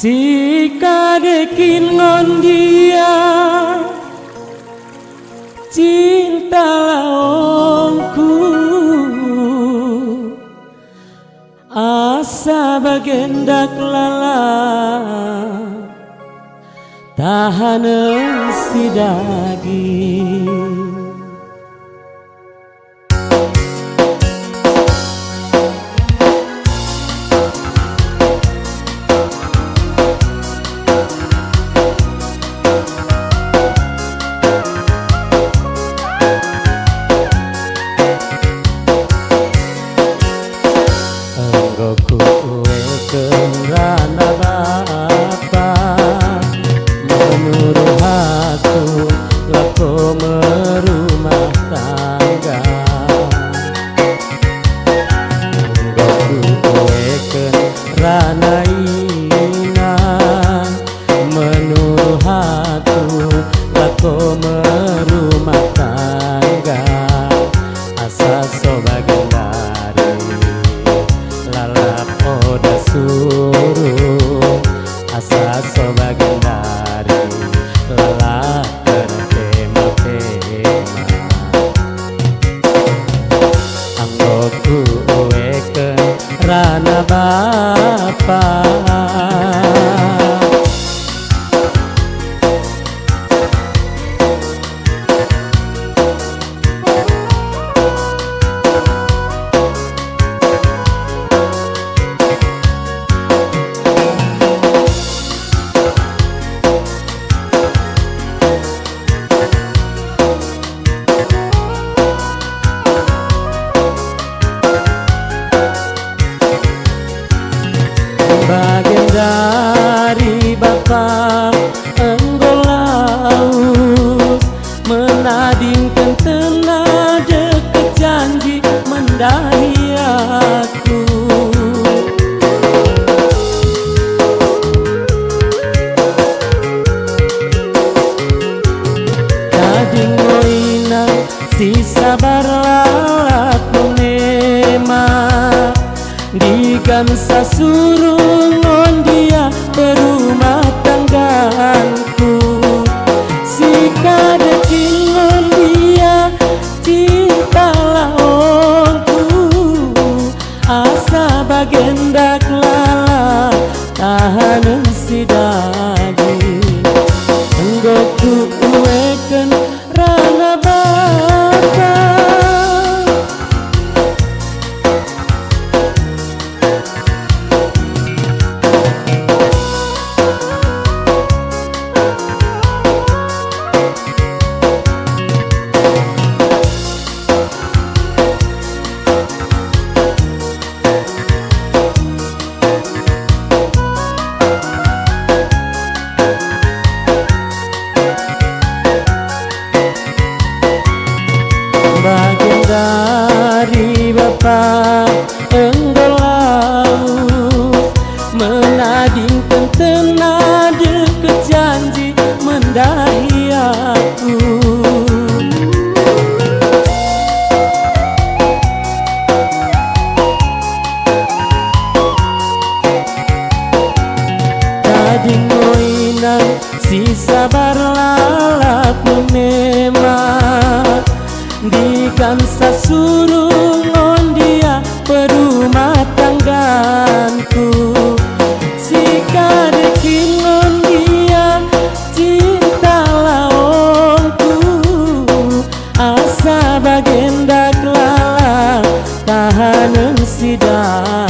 Si kadekin ngon dia cinta laongku asa bagendak lala tahanan si daging. Rana bapa menuruh aku lako merumah tangga gokueken rana ina menuruh aku lako merumah tangga asa sobagen dari lalap oda suruh asa sobagen dari lalap tertema-tema anggoku ueke rana bapa bagian dari bapa enggolaus menadingkan tenada ke janji mendahi aku kading moina si sabar lalat menema digansa surungon dia berumah tangganku si kadekingon dia cinta laongku asa bagendak lala tahanan si daging enggoku ueken rana bapa bagian dari bapa enggolaus menadingkan tenada ke janji mendahi aku kading moinan si sabar lalap menema digansa surungon dia perumah tangganku si kadekingon dia cinta laongku asa bagendak lala tahanan si daging